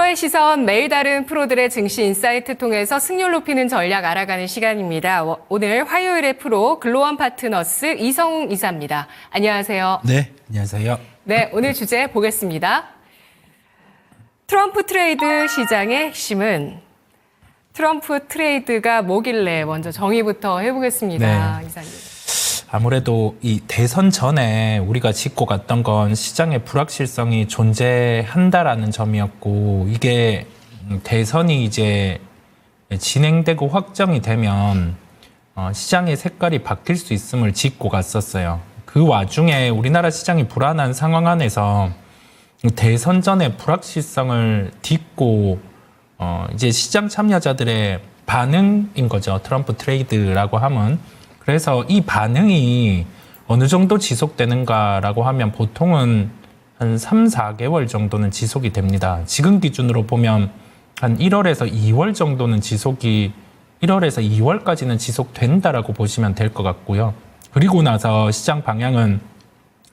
프로의 시선, 매일 다른 프로들의 증시 인사이트 통해서 승률 높이는 전략 알아가는 시간입니다. 오늘 화요일의 프로 글로원 파트너스 이성웅 이사입니다. 안녕하세요. 네, 안녕하세요. 네, 오늘 주제 보겠습니다. 트럼프 트레이드 시장의 핵심은 트럼프 트레이드가 뭐길래 먼저 정의부터 해보겠습니다. 네. 이사님. 아무래도 이 대선 전에 우리가 짚고 갔던 건 시장의 불확실성이 존재한다라는 점이었고, 이게 대선이 이제 진행되고 확정이 되면 시장의 색깔이 바뀔 수 있음을 짚고 갔었어요. 그 와중에 우리나라 시장이 불안한 상황 안에서 대선 전의 불확실성을 딛고 이제 시장 참여자들의 반응인 거죠. 트럼프 트레이드라고 하면. 그래서 이 반응이 어느 정도 지속되는가라고 하면 보통은 한 3, 4개월 정도는 지속이 됩니다. 지금 기준으로 보면 한 1월에서 2월 정도는 1월에서 2월까지는 지속된다라고 보시면 될 것 같고요. 그리고 나서 시장 방향은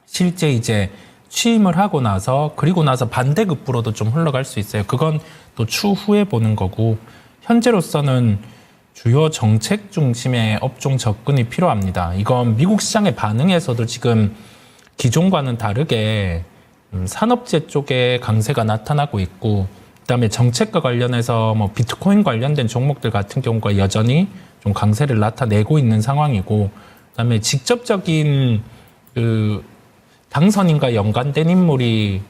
실제 이제 취임을 하고 나서 그리고 나서 반대급부로도 좀 흘러갈 수 있어요. 그건 또 추후에 보는 거고, 현재로서는 주요 정책 중심의 업종 접근이 필요합니다. 이건 미국 시장의 반응에서도 지금 기존과는 다르게 산업재 쪽에 강세가 나타나고 있고, 그다음에 정책과 관련해서 뭐 비트코인 관련된 종목들 같은 경우가 여전히 좀 강세를 나타내고 있는 상황이고, 그다음에 직접적인 그 당선인과 연관된 인물이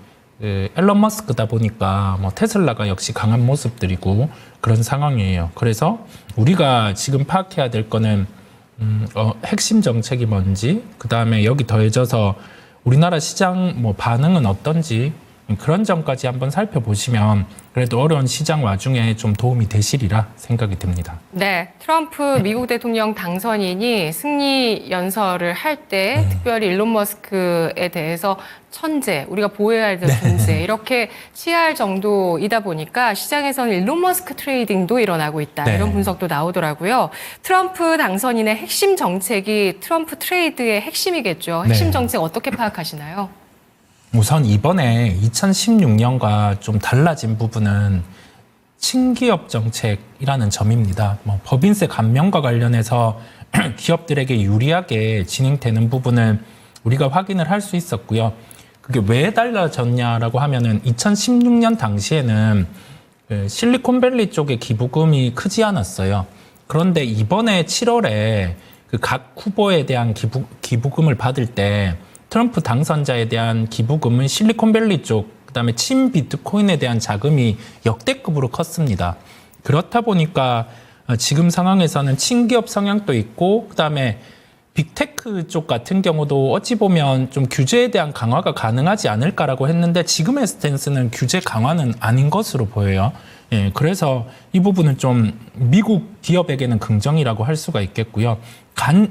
앨런 머스크다 보니까 뭐 테슬라가 역시 강한 모습들이고 그런 상황이에요. 그래서 우리가 지금 파악해야 될 거는 핵심 정책이 뭔지, 그다음에 여기 더해져서 우리나라 시장 뭐 반응은 어떤지, 그런 점까지 한번 살펴보시면 그래도 어려운 시장 와중에 좀 도움이 되시리라 생각이 듭니다. 네, 트럼프 미국 대통령 당선인이 승리 연설을 할 때 특별히 일론 머스크에 대해서 천재, 우리가 보호해야 될 존재 이렇게 치할 정도이다 보니까 시장에서는 일론 머스크 트레이딩도 일어나고 있다. 네. 이런 분석도 나오더라고요. 트럼프 당선인의 핵심 정책이 트럼프 트레이드의 핵심이겠죠. 핵심 네. 정책 어떻게 파악하시나요? 우선 이번에 2016년과 좀 달라진 부분은 친기업 정책이라는 점입니다. 뭐 법인세 감면과 관련해서 기업들에게 유리하게 진행되는 부분을 우리가 확인을 할 수 있었고요. 그게 왜 달라졌냐라고 하면은 2016년 당시에는 실리콘밸리 쪽의 기부금이 크지 않았어요. 그런데 이번에 7월에 그 각 후보에 대한 기부금을 받을 때 트럼프 당선자에 대한 기부금은 실리콘밸리 쪽, 그다음에 친 비트코인에 대한 자금이 역대급으로 컸습니다. 그렇다 보니까 지금 상황에서는 친기업 성향도 있고, 그다음에 빅테크 쪽 같은 경우도 어찌 보면 좀 규제에 대한 강화가 가능하지 않을까라고 했는데, 지금의 스탠스는 규제 강화는 아닌 것으로 보여요. 예, 그래서 이 부분은 좀 미국 기업에게는 긍정이라고 할 수가 있겠고요.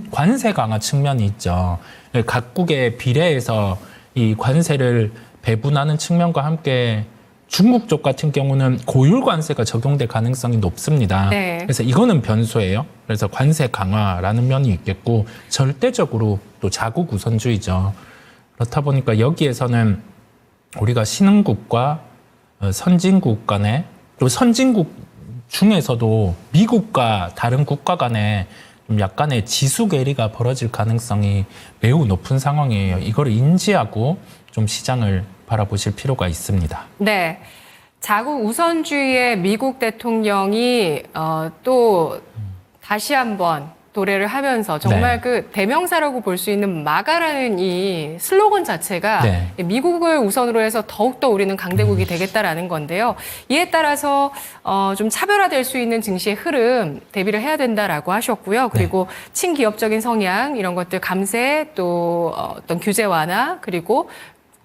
관세 강화 측면이 있죠. 각국의 비례해서 이 관세를 배분하는 측면과 함께 중국 쪽 같은 경우는 고율 관세가 적용될 가능성이 높습니다. 네. 그래서 이거는 변수예요. 그래서 관세 강화라는 면이 있겠고, 절대적으로 또 자국 우선주의죠. 그렇다 보니까 여기에서는 우리가 신흥국과 선진국 간에, 또 선진국 중에서도 미국과 다른 국가 간에 좀 약간의 지수 괴리가 벌어질 가능성이 매우 높은 상황이에요. 이걸 인지하고 좀 시장을 바라보실 필요가 있습니다. 네. 자국 우선주의의 미국 대통령이 또 다시 한번 도래를 하면서 정말 네. 그 대명사라고 볼 수 있는 마가라는 이 슬로건 자체가 네. 미국을 우선으로 해서 더욱더 우리는 강대국이 되겠다라는 건데요. 이에 따라서 좀 차별화될 수 있는 증시의 흐름 대비를 해야 된다라고 하셨고요. 그리고 친기업적인 성향 이런 것들 감세, 또 어떤 규제 완화, 그리고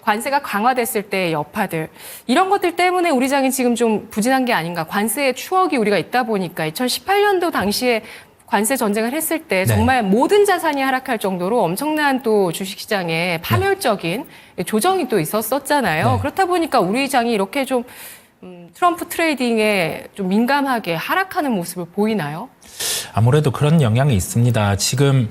관세가 강화됐을 때의 여파들, 이런 것들 때문에 우리 장이 지금 좀 부진한 게 아닌가. 관세의 추억이 우리가 있다 보니까 2018년도 당시에 관세 전쟁을 했을 때 정말 모든 자산이 하락할 정도로 엄청난 또 주식시장에 파멸적인 조정이 또 있었었잖아요. 네. 그렇다 보니까 우리 장이 이렇게 좀 트럼프 트레이딩에 좀 민감하게 하락하는 모습을 보이나요? 아무래도 그런 영향이 있습니다. 지금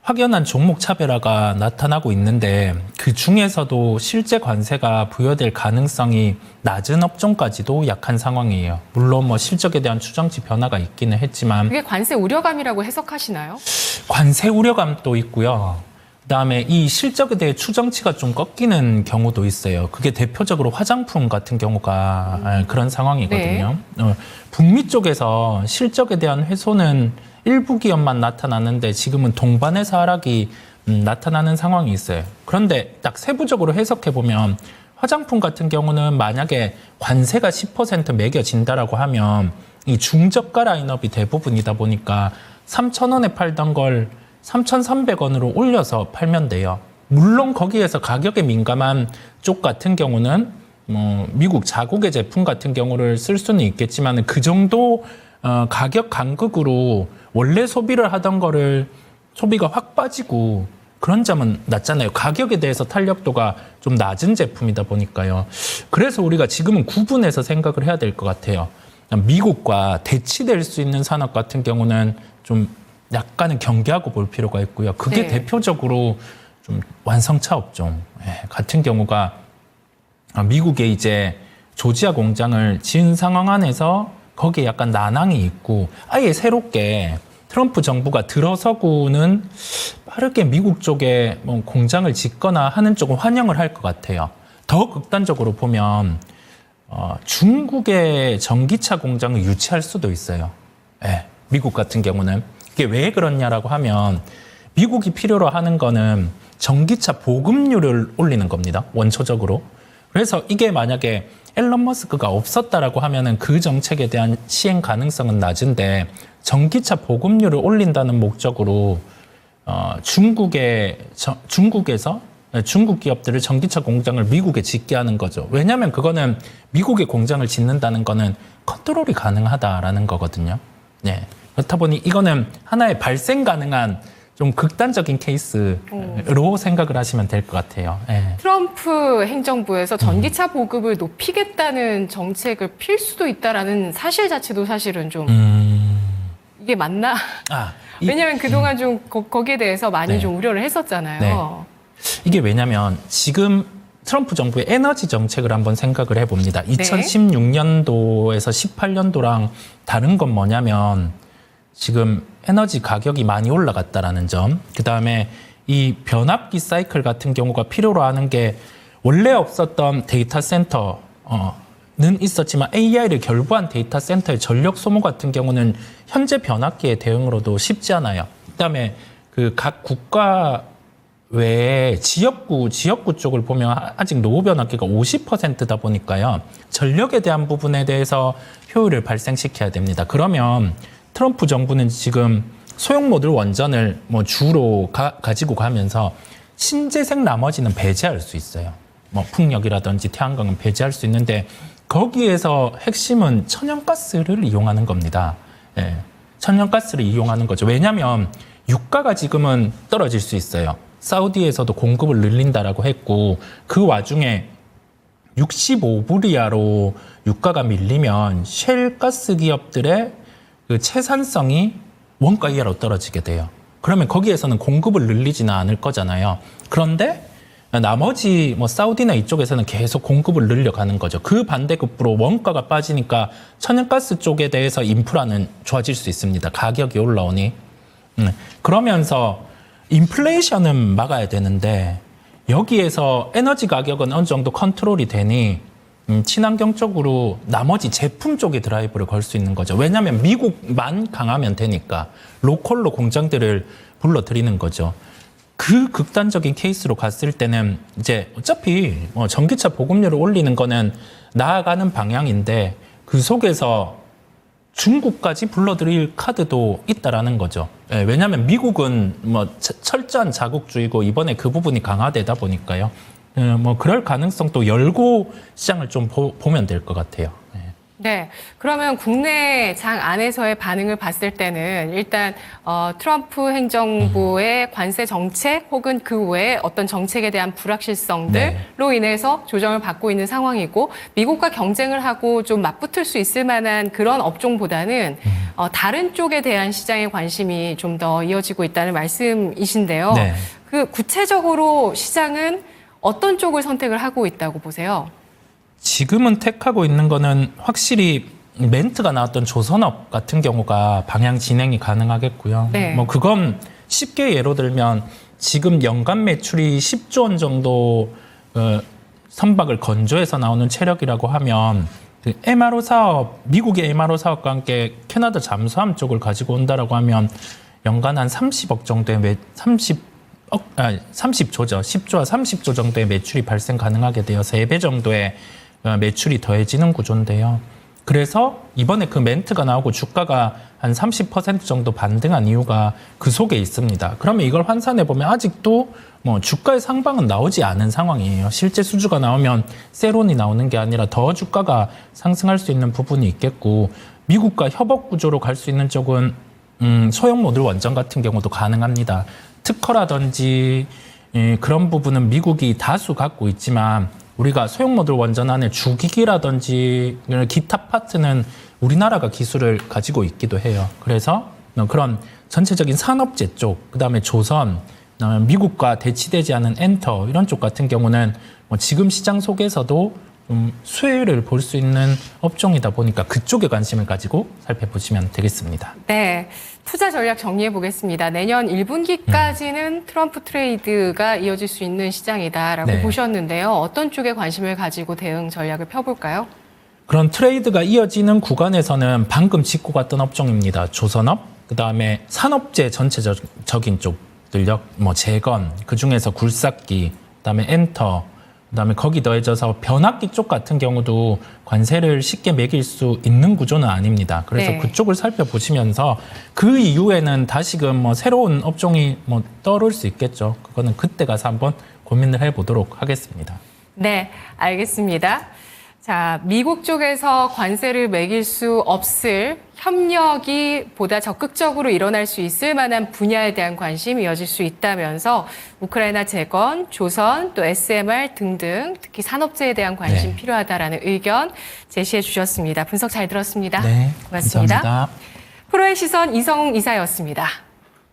확연한 종목 차별화가 나타나고 있는데 그 중에서도 실제 관세가 부여될 가능성이 낮은 업종까지도 약한 상황이에요. 물론 뭐 실적에 대한 추정치 변화가 있기는 했지만 그게 관세 우려감이라고 해석하시나요? 관세 우려감도 있고요. 그다음에 이 실적에 대해 추정치가 좀 꺾이는 경우도 있어요. 그게 대표적으로 화장품 같은 경우가 그런 상황이거든요. 북미 쪽에서 실적에 대한 훼손은 일부 기업만 나타나는데 지금은 동반해서 하락이 나타나는 상황이 있어요. 그런데 딱 세부적으로 해석해 보면 화장품 같은 경우는 만약에 관세가 10% 매겨진다라고 하면 이 중저가 라인업이 대부분이다 보니까 3,000원에 팔던 걸 3,300원으로 올려서 팔면 돼요. 물론 거기에서 가격에 민감한 쪽 같은 경우는 뭐 미국 자국의 제품 같은 경우를 쓸 수는 있겠지만 그 정도 가격 간극으로 원래 소비를 하던 거를 소비가 확 빠지고 그런 점은 낮잖아요. 가격에 대해서 탄력도가 좀 낮은 제품이다 보니까요. 그래서 우리가 지금은 구분해서 생각을 해야 될 것 같아요. 미국과 대치될 수 있는 산업 같은 경우는 좀 약간은 경계하고 볼 필요가 있고요. 그게 네. 대표적으로 좀 완성차 업종 같은 경우가 미국에 이제 조지아 공장을 지은 상황 안에서 거기에 약간 난항이 있고 아예 새롭게 트럼프 정부가 들어서고는 빠르게 미국 쪽에 뭐 공장을 짓거나 하는 쪽은 환영을 할 것 같아요. 더 극단적으로 보면 중국의 전기차 공장을 유치할 수도 있어요. 미국 같은 경우는. 이게 왜 그러냐라고 하면 미국이 필요로 하는 거는 전기차 보급률을 올리는 겁니다. 원초적으로. 그래서 이게 만약에 앨런 머스크가 없었다라고 하면은 그 정책에 대한 시행 가능성은 낮은데 전기차 보급률을 올린다는 목적으로 중국에서 중국 기업들을 전기차 공장을 미국에 짓게 하는 거죠. 왜냐하면 그거는 미국의 공장을 짓는다는 거는 컨트롤이 가능하다라는 거거든요. 네. 그렇다 보니 이거는 하나의 발생 가능한 좀 극단적인 케이스로 생각을 하시면 될 것 같아요. 네. 트럼프 행정부에서 전기차 보급을 높이겠다는 정책을 필 수도 있다라는 사실 자체도 사실은 좀 이게 맞나? 왜냐하면 그동안 좀 거기에 대해서 많이 네. 좀 우려를 했었잖아요. 네. 이게 왜냐면 지금 트럼프 정부의 에너지 정책을 한번 생각을 해봅니다. 2016년도에서 18년도랑 다른 건 뭐냐면 지금 에너지 가격이 많이 올라갔다라는 점, 그 다음에 이 변압기 사이클 같은 경우가 필요로 하는 게 원래 없었던 데이터 센터는 있었지만 AI를 결부한 데이터 센터의 전력 소모 같은 경우는 현재 변압기의 대응으로도 쉽지 않아요. 그 다음에 그 각 국가 외에 지역구 쪽을 보면 아직 노후 변압기가 50%다 보니까요. 전력에 대한 부분에 대해서 효율을 발생시켜야 됩니다. 그러면 트럼프 정부는 지금 소형 모듈 원전을 뭐 주로 가지고 가면서 신재생 나머지는 배제할 수 있어요. 뭐 풍력이라든지 태양광은 배제할 수 있는데 거기에서 핵심은 천연가스를 이용하는 겁니다. 예, 천연가스를 이용하는 거죠. 왜냐하면 유가가 지금은 떨어질 수 있어요. 사우디에서도 공급을 늘린다라고 했고 그 와중에 65불 이하로 유가가 밀리면 쉘 가스 기업들의 그 채산성이 원가 이하로 떨어지게 돼요. 그러면 거기에서는 공급을 늘리지는 않을 거잖아요. 그런데 나머지 뭐 사우디나 이쪽에서는 계속 공급을 늘려가는 거죠. 그 반대급부로 원가가 빠지니까 천연가스 쪽에 대해서 인프라는 좋아질 수 있습니다. 가격이 올라오니. 그러면서 인플레이션은 막아야 되는데 여기에서 에너지 가격은 어느 정도 컨트롤이 되니 친환경 쪽으로 나머지 제품 쪽에 드라이브를 걸 수 있는 거죠. 왜냐하면 미국만 강하면 되니까 로컬로 공장들을 불러들이는 거죠. 그 극단적인 케이스로 갔을 때는 이제 어차피 전기차 보급률을 올리는 거는 나아가는 방향인데 그 속에서 중국까지 불러들일 카드도 있다라는 거죠. 예, 왜냐하면 미국은 뭐 철저한 자국주의고 이번에 그 부분이 강화되다 보니까요. 뭐 그럴 가능성도 열고 시장을 좀 보면 될 것 같아요. 네. 그러면 국내 장 안에서의 반응을 봤을 때는 일단 트럼프 행정부의 관세 정책 혹은 그 외에 어떤 정책에 대한 불확실성들로 인해서 조정을 받고 있는 상황이고 미국과 경쟁을 하고 좀 맞붙을 수 있을 만한 그런 업종보다는 다른 쪽에 대한 시장의 관심이 좀 더 이어지고 있다는 말씀이신데요. 네. 그 구체적으로 시장은 어떤 쪽을 선택을 하고 있다고 보세요? 지금은 택하고 있는 거는 확실히 멘트가 나왔던 조선업 같은 경우가 방향 진행이 가능하겠고요. 네. 뭐 그건 쉽게 예로 들면 지금 연간 매출이 10조 원 정도 선박을 건조해서 나오는 체력이라고 하면 그 MRO 사업, 미국의 MRO 사업과 함께 캐나다 잠수함 쪽을 가지고 온다라고 하면 연간 한 30억 정도의 30조죠. 10조와 30조 정도의 매출이 발생 가능하게 되어 3배 정도의 매출이 더해지는 구조인데요. 그래서 이번에 그 멘트가 나오고 주가가 한 30% 정도 반등한 이유가 그 속에 있습니다. 그러면 이걸 환산해 보면 아직도 뭐 주가의 상방은 나오지 않은 상황이에요. 실제 수주가 나오면 세론이 나오는 게 아니라 더 주가가 상승할 수 있는 부분이 있겠고, 미국과 협업 구조로 갈 수 있는 쪽은 소형 모듈 원전 같은 경우도 가능합니다. 특허라든지 그런 부분은 미국이 다수 갖고 있지만 우리가 소형 모듈 원전 안에 주기기라든지 기타 파트는 우리나라가 기술을 가지고 있기도 해요. 그래서 그런 전체적인 산업재 쪽, 그다음에 조선, 미국과 대치되지 않은 엔터 이런 쪽 같은 경우는 지금 시장 속에서도 좀 수혜를 볼 수 있는 업종이다 보니까 그쪽에 관심을 가지고 살펴보시면 되겠습니다. 네. 투자 전략 정리해 보겠습니다. 내년 1분기까지는 트럼프 트레이드가 이어질 수 있는 시장이다라고 네. 보셨는데요. 어떤 쪽에 관심을 가지고 대응 전략을 펴볼까요? 그런 트레이드가 이어지는 구간에서는 방금 짚고 갔던 업종입니다. 조선업, 그다음에 산업재 전체적인 쪽들요. 뭐 재건, 그중에서 굴삭기, 그다음에 엔터, 그다음에 거기 더해져서 변압기 쪽 같은 경우도 관세를 쉽게 매길 수 있는 구조는 아닙니다. 그래서 네. 그쪽을 살펴보시면서 그 이후에는 다시금 뭐 새로운 업종이 뭐 떠오를 수 있겠죠. 그거는 그때 가서 한번 고민을 해보도록 하겠습니다. 네, 알겠습니다. 자, 미국 쪽에서 관세를 매길 수 없을 협력이 보다 적극적으로 일어날 수 있을 만한 분야에 대한 관심이 이어질 수 있다면서 우크라이나 재건, 조선, 또 SMR 등등 특히 산업재에 대한 관심 네. 필요하다라는 의견 제시해 주셨습니다. 분석 잘 들었습니다. 네, 고맙습니다. 감사합니다. 프로의 시선 이성웅 이사였습니다.